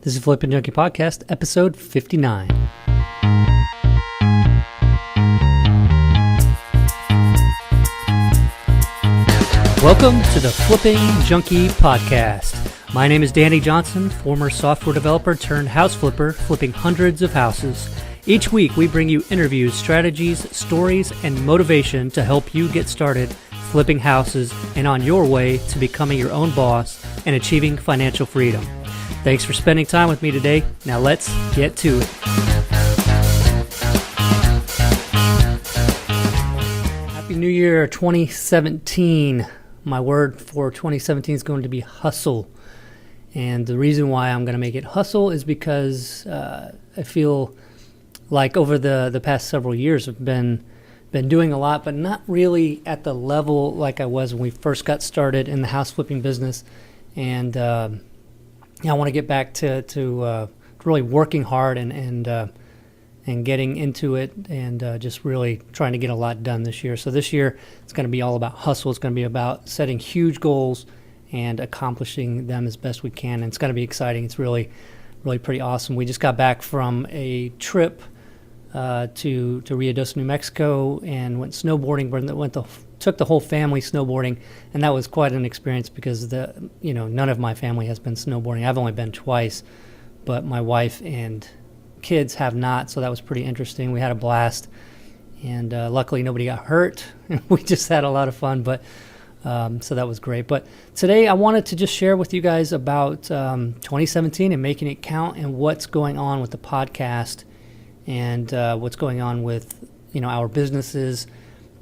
This is Flipping Junkie Podcast, episode 59. Welcome to the Flipping Junkie Podcast. My name is Danny Johnson, former software developer turned house flipper, flipping hundreds of houses. Each week, we bring you interviews, strategies, stories, and motivation to help you get started flipping houses and on your way to becoming your own boss and achieving financial freedom. Thanks for spending time with me today. Now let's get to it. Happy New Year 2017. My word for 2017 is going to be hustle. And the reason why I'm going to make it hustle is because I feel like over the past several years I've been doing a lot, but not really at the level like I was when we first got started in the house flipping business. And I want to get back to really working hard and getting into it and just really trying to get a lot done this year. So this year it's going to be all about hustle. It's going to be about setting huge goals and accomplishing them as best we can. And it's going to be exciting. It's really pretty awesome. We just got back from a trip to Rehabbing, New Mexico, and went snowboarding. Took the whole family snowboarding, and that was quite an experience because none of my family has been snowboarding. I've only been twice, but my wife and kids have not, so that was pretty interesting. We had a blast, and luckily nobody got hurt. We just had a lot of fun, but so that was great. But today I wanted to just share with you guys about 2017 and making it count, and what's going on with the podcast, and what's going on with our businesses,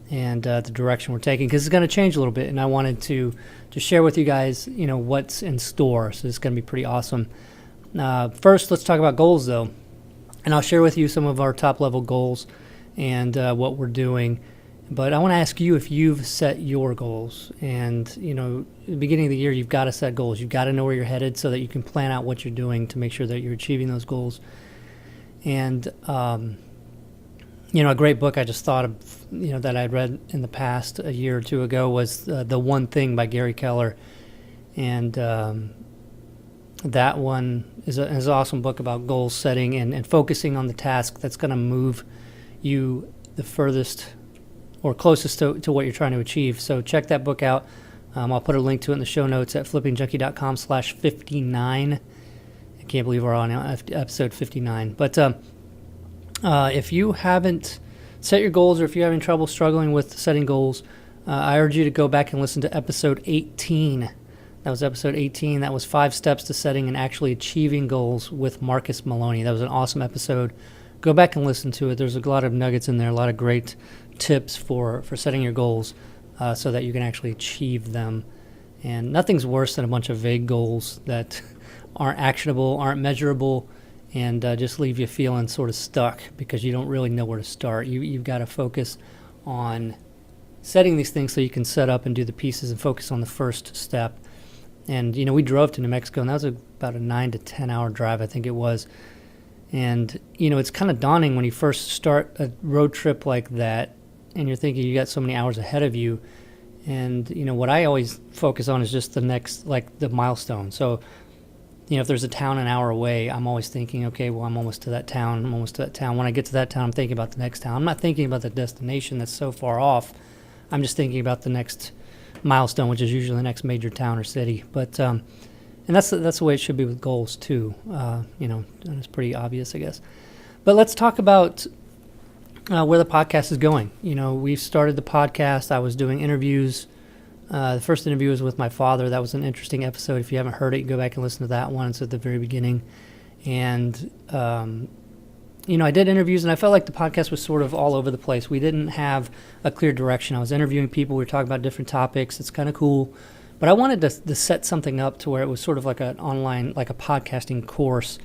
and the direction we're taking, because it's going to change a little bit, and I wanted to share with you guys what's in store. So it's going to be pretty awesome. First, let's talk about goals, though, and I'll share with you some of our top level goals and what we're doing. But I want to ask you if you've set your goals. And at the beginning of the year, you've got to set goals. You've got to know where you're headed so that you can plan out what you're doing to make sure that you're achieving those goals. And a great book I just thought of, that I'd read in the past a year or two ago was The One Thing by Keller. And that one is an awesome book about goal setting and focusing on the task that's going to move you the furthest or closest to what you're trying to achieve. So check that book out. I'll put a link to it in the show notes at flippingjunkie.com/59. I can't believe we're on episode 59. But if you haven't set your goals, or if you're having trouble struggling with setting goals, I urge you to go back and listen to episode 18. That was episode 18. That was 5 steps to setting and actually achieving goals with Maloney. That was an awesome episode. Go back and listen to it. There's a lot of nuggets in there, a lot of great tips for setting your goals so that you can actually achieve them. And nothing's worse than a bunch of vague goals that aren't actionable, aren't measurable, and just leave you feeling sort of stuck because you don't really know where to start. You've got to focus on setting these things so you can set up and do the pieces and focus on the first step. And, we drove to New Mexico, and that was about a 9 to 10 hour drive, I think it was. And, it's kind of daunting when you first start a road trip like that, and you're thinking you got so many hours ahead of you. And, what I always focus on is just the next, the milestone. So, if there's a town an hour away, I'm always thinking, okay, well, I'm almost to that town. When I get to that town, I'm thinking about the next town. I'm not thinking about the destination that's so far off. I'm just thinking about the next milestone, which is usually the next major town or city. But and that's the way it should be with goals too. And it's pretty obvious, I guess. But let's talk about where the podcast is going. We've started the podcast. I was doing interviews. The first interview was with my father. That was an interesting episode. If you haven't heard it, you go back and listen to that one. It's at the very beginning. And, I did interviews, and I felt like the podcast was sort of all over the place. We didn't have a clear direction. I was interviewing people. We were talking about different topics. It's kind of cool. But I wanted to set something up to where it was sort of like an online, like a podcasting course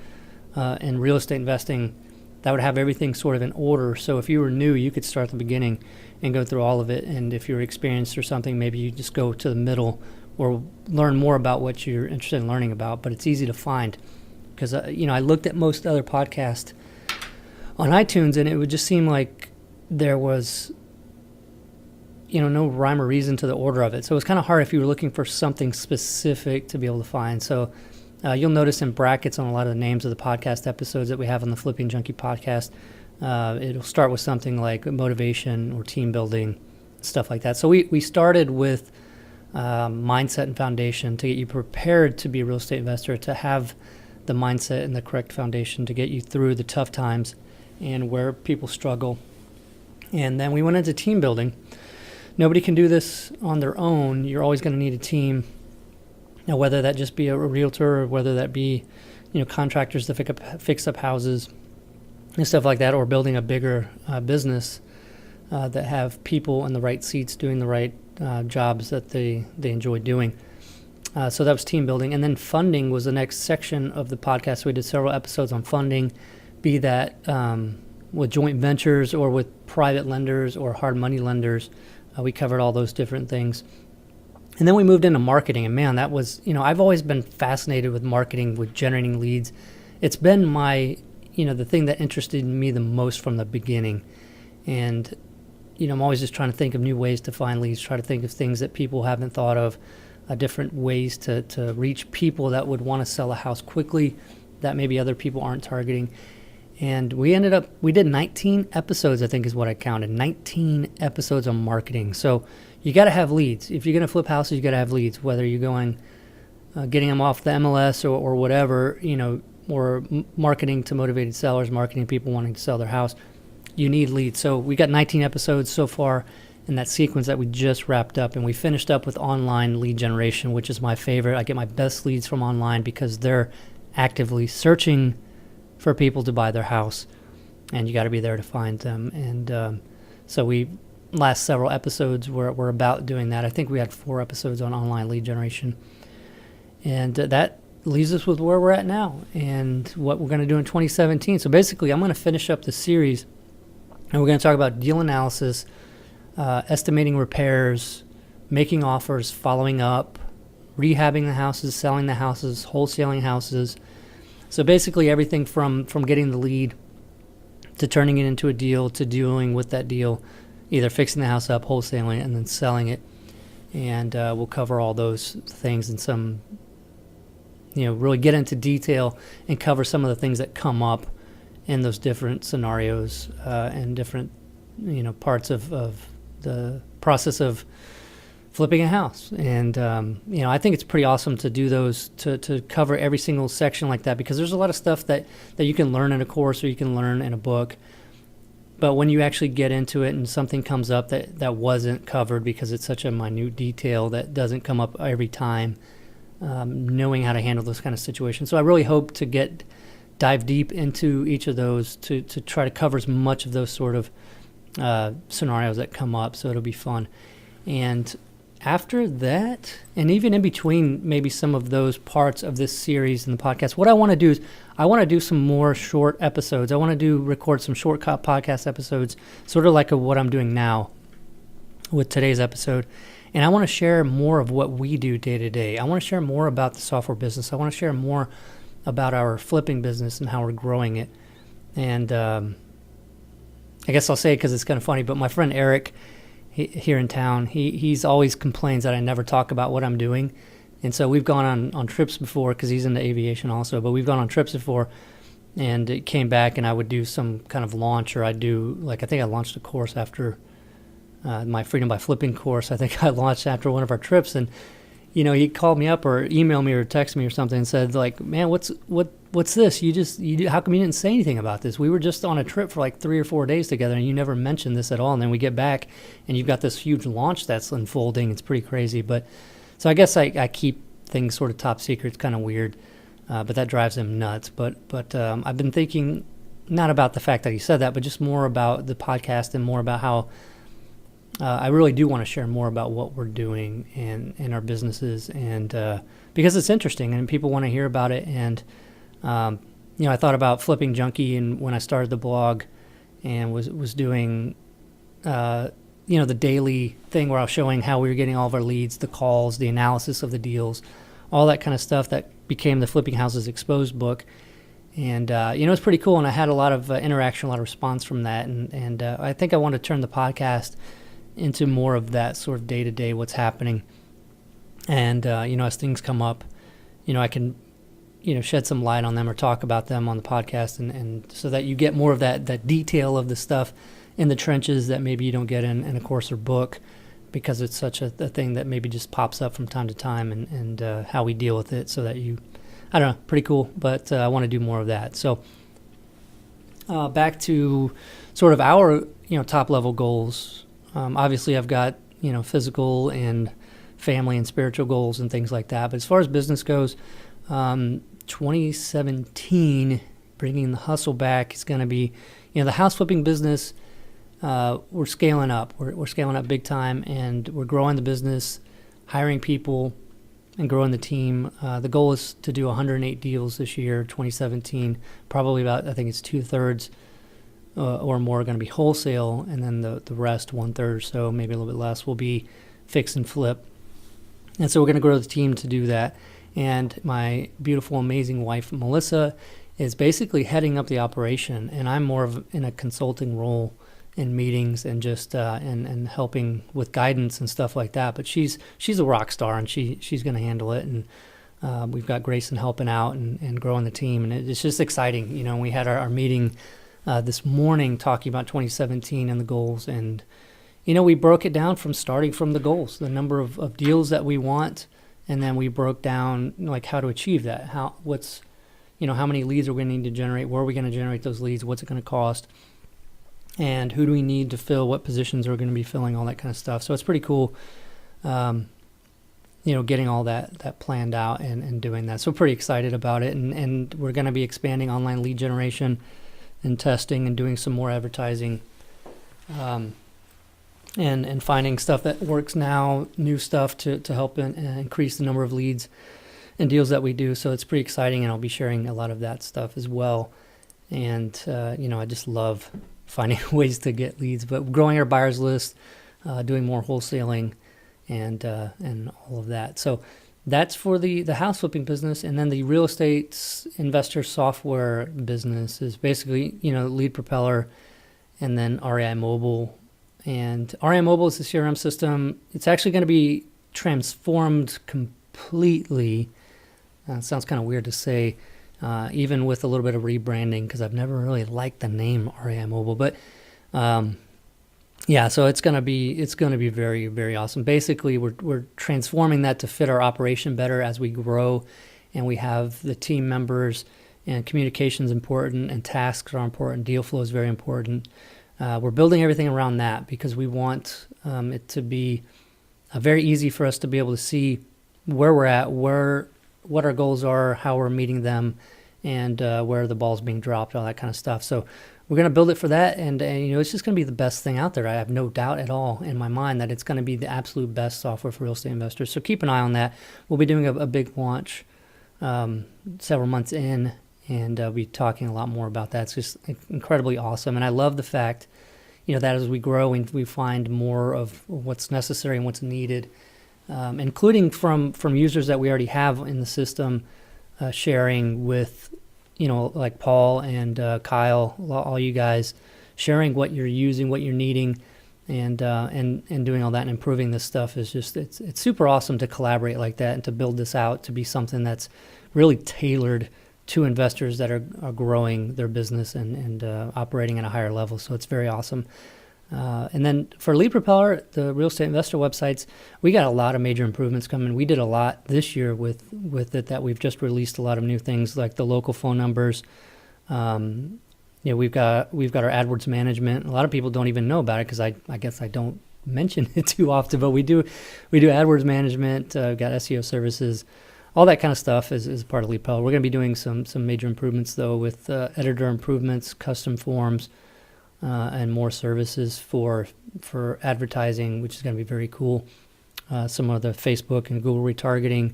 in real estate investing that would have everything sort of in order. So if you were new, you could start at the beginning and go through all of it. And if you're experienced or something, maybe you just go to the middle or learn more about what you're interested in learning about. But it's easy to find because, I looked at most other podcasts on iTunes, and it would just seem like there was, no rhyme or reason to the order of it. So it was kind of hard if you were looking for something specific to be able to find. So You'll notice in brackets on a lot of the names of the podcast episodes that we have on the Flipping Junkie podcast, it'll start with something like motivation or team building, stuff like that. So we started with mindset and foundation to get you prepared to be a real estate investor, to have the mindset and the correct foundation to get you through the tough times and where people struggle. And then we went into team building. Nobody can do this on their own. You're always going to need a team. Now, whether that just be a realtor or whether that be, contractors to fix up houses and stuff like that, or building a bigger business that have people in the right seats doing the right jobs that they enjoy doing. So that was team building. And then funding was the next section of the podcast. We did several episodes on funding, be that with joint ventures or with private lenders or hard money lenders. We covered all those different things. And then we moved into marketing. And man, that was, I've always been fascinated with marketing, with generating leads. It's been my, the thing that interested me the most from the beginning. And, I'm always just trying to think of new ways to find leads, try to think of things that people haven't thought of, different ways to reach people that would want to sell a house quickly that maybe other people aren't targeting. And we did 19 episodes, I think is what I counted, 19 episodes on marketing. So you got to have leads. If you're going to flip houses, you got to have leads, whether you're going, getting them off the MLS or whatever, or marketing to motivated sellers, marketing people wanting to sell their house. You need leads. So we got 19 episodes so far in that sequence that we just wrapped up, and we finished up with online lead generation, which is my favorite. I get my best leads from online because they're actively searching for people to buy their house, and you got to be there to find them. And so we last several episodes were about doing that. I think we had 4 episodes on online lead generation, and that leaves us with where we're at now and what we're going to do in 2017. So basically, I'm going to finish up the series, and we're going to talk about deal analysis, estimating repairs, making offers, following up, rehabbing the houses, selling the houses, wholesaling houses. So basically everything from getting the lead to turning it into a deal to dealing with that deal, either fixing the house up, wholesaling it, and then selling it. And we'll cover all those things and some, really get into detail and cover some of the things that come up in those different scenarios and different, parts of the process of flipping a house. And, I think it's pretty awesome to do those, to cover every single section like that, because there's a lot of stuff that you can learn in a course or you can learn in a book. But when you actually get into it and something comes up that wasn't covered because it's such a minute detail that doesn't come up every time, knowing how to handle those kind of situations. So I really hope to dive deep into each of those to try to cover as much of those sort of scenarios that come up. So it'll be fun. And after that, and even in between maybe some of those parts of this series and the podcast, what I want to do is I want to do some more short episodes. I want to record some short podcast episodes, sort of like what I'm doing now with today's episode. And I want to share more of what we do day to day. I want to share more about the software business. I want to share more about our flipping business and how we're growing it. And I guess I'll say it because it's kind of funny, but my friend Erik, here in town, he's always complains that I never talk about what I'm doing. And so we've gone on trips before, because he's into aviation also, but we've gone on trips before, and it came back and I would do some kind of launch, or I think I launched a course after my Freedom by Flipping course. I think I launched after one of our trips, and he called me up or emailed me or texted me or something and said, like, man, what's this? How come you didn't say anything about this? We were just on a trip for like 3 or 4 days together, and you never mentioned this at all. And then we get back, and you've got this huge launch that's unfolding. It's pretty crazy. But so I guess I keep things sort of top secret. It's kind of weird, but that drives him nuts. But I've been thinking not about the fact that he said that, but just more about the podcast and more about how I really do want to share more about what we're doing in our businesses, and because it's interesting and people want to hear about it. And I thought about Flipping Junkie, and when I started the blog and was doing the daily thing where I was showing how we were getting all of our leads, the calls, the analysis of the deals, all that kind of stuff that became the Flipping Houses Exposed book. And it's pretty cool, and I had a lot of interaction, a lot of response from that, and I think I want to turn the podcast into more of that sort of day-to-day what's happening. And as things come up, I can shed some light on them or talk about them on the podcast, and so that you get more of that detail of the stuff in the trenches that maybe you don't get in a course or book, because it's such a thing that maybe just pops up from time to time, and how we deal with it, so that I don't know, pretty cool. But I want to do more of that. So back to sort of our top level goals. Obviously, I've got physical and family and spiritual goals and things like that. But as far as business goes, 2017, bringing the hustle back is going to be, the house flipping business. We're scaling up. We're scaling up big time, and we're growing the business, hiring people, and growing the team. The goal is to do 108 deals this year, 2017. Probably about, I think it's 2/3 or more are going to be wholesale, and then the rest, 1/3 or so, maybe a little bit less, will be fix and flip. And so we're going to grow the team to do that. And my beautiful, amazing wife, Melissa, is basically heading up the operation, and I'm more of in a consulting role in meetings and just and helping with guidance and stuff like that. But she's a rock star, and she's going to handle it. And we've got Grayson helping out and growing the team, and it's just exciting. We had our meeting this morning talking about 2017 and the goals, and we broke it down from starting from the goals, the number of deals that we want, and then we broke down like how to achieve that. How many leads are we going to need to generate? Where are we going to generate those leads? What's it going to cost? And who do we need to fill? What positions are we going to be filling? All that kind of stuff. So it's pretty cool, getting all that planned out and doing that. So pretty excited about it. And we're going to be expanding online lead generation and testing and doing some more advertising, and finding stuff that works now, new stuff to help increase the number of leads and deals that we do. So it's pretty exciting, and I'll be sharing a lot of that stuff as well. And, I just love finding ways to get leads, but growing our buyers list, doing more wholesaling, and all of that. So that's for the house flipping business. And then the real estate investor software business is basically, Lead Propeller and then REI Mobile. And REI Mobile is the CRM system. It's actually going to be transformed completely. Sounds kind of weird to say, even with a little bit of rebranding, because I've never really liked the name REI Mobile. But so it's gonna be very, very awesome. Basically, we're transforming that to fit our operation better as we grow, and we have the team members, and communication's important, and tasks are important. Deal flow is very important. We're building everything around that because we want it to be very easy for us to be able to see where we're at, what our goals are, how we're meeting them, and where the ball's being dropped, all that kind of stuff. So we're going to build it for that, and it's just going to be the best thing out there. I have no doubt at all in my mind that it's going to be the absolute best software for real estate investors. So keep an eye on that. We'll be doing a big launch several months in, and I'll be talking a lot more about that. It's just incredibly awesome, and I love the fact, that as we grow, we find more of what's necessary and what's needed, including from users that we already have in the system, sharing with, like Paul and Kyle, all you guys, sharing what you're using, what you're needing, and doing all that and improving this stuff is just, it's super awesome to collaborate like that and to build this out to be something that's really tailored to investors that are growing their business and operating at a higher level. So it's very awesome. And then for Lead Propeller, the real estate investor websites, we got a lot of major improvements coming. We did a lot this year with it that we've just released a lot of new things like the local phone numbers. We've got our AdWords management. A lot of people don't even know about it because I guess I don't mention it too often, but we do AdWords management. We've got SEO services. All that kind of stuff is part of Lead Propeller. We're going to be doing some major improvements though with editor improvements, custom forms, and more services for advertising, which is going to be very cool. Some of the Facebook and Google retargeting,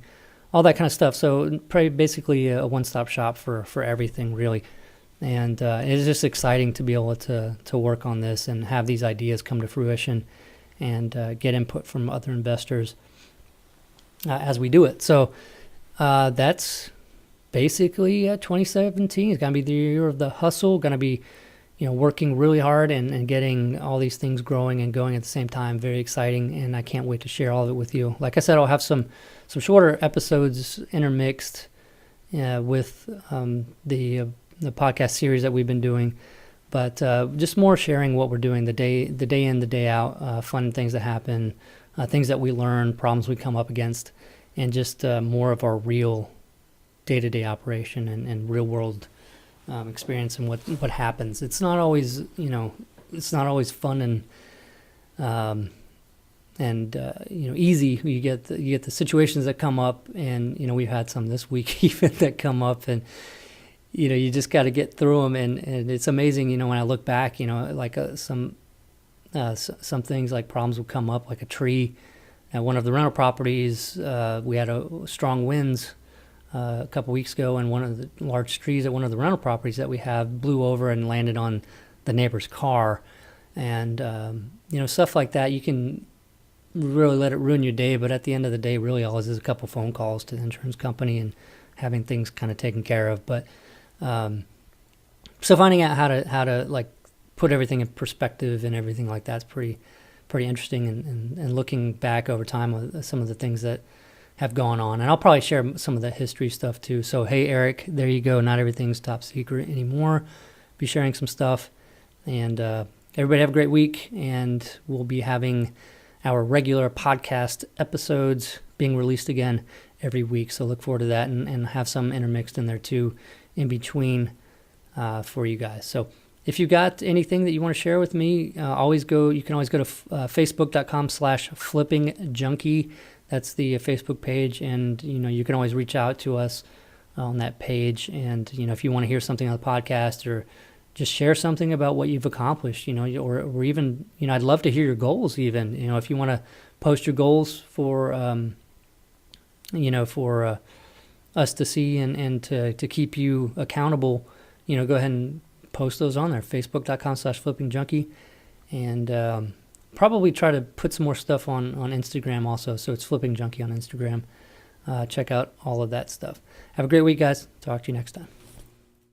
all that kind of stuff. So basically a one-stop shop for everything, really. And it is just exciting to be able to work on this and have these ideas come to fruition and get input from other investors as we do it. So that's basically 2017 is going to be the year of the hustle. Going to be working really hard and getting all these things growing and going at the same time. Very exciting, and I can't wait to share all of it with you. Like I said, I'll have some shorter episodes intermixed, with the podcast series that we've been doing, but just more sharing what we're doing the day in, the day out, fun things that happen, things that we learn, problems we come up against, and just more of our real day-to-day operation and real world experience and what happens. It's not always, it's not always fun and easy. You get the situations that come up, and we've had some this week even that come up, and you just got to get through them, and it's amazing. When I look back, like some things, like problems will come up, like a tree at one of the rental properties. We had strong winds a couple weeks ago, and one of the large trees at one of the rental properties that we have blew over and landed on the neighbor's car. And stuff like that, you can really let it ruin your day, but at the end of the day, really all it is a couple phone calls to the insurance company and having things kind of taken care of. But so finding out how to like put everything in perspective and everything like that's pretty interesting, and looking back over time with some of the things that have gone on. And I'll probably share some of the history stuff too. So hey, Erik, there you go. Not everything's top secret anymore. Be sharing some stuff, and everybody have a great week, and we'll be having our regular podcast episodes being released again every week. So look forward to that, and have some intermixed in there too in between for you guys. So if you got anything that you want to share with me, you can always go to facebook.com/flippingjunkie. That's the Facebook page, and you can always reach out to us on that page. And if you want to hear something on the podcast, or just share something about what you've accomplished, or even, I'd love to hear your goals even, if you want to post your goals for, us to see and to keep you accountable, go ahead and post those on there, facebook.com/flippingjunkie. And probably try to put some more stuff on Instagram also. So it's Flipping Junkie on Instagram. Check out all of that stuff. Have a great week, guys. Talk to you next time.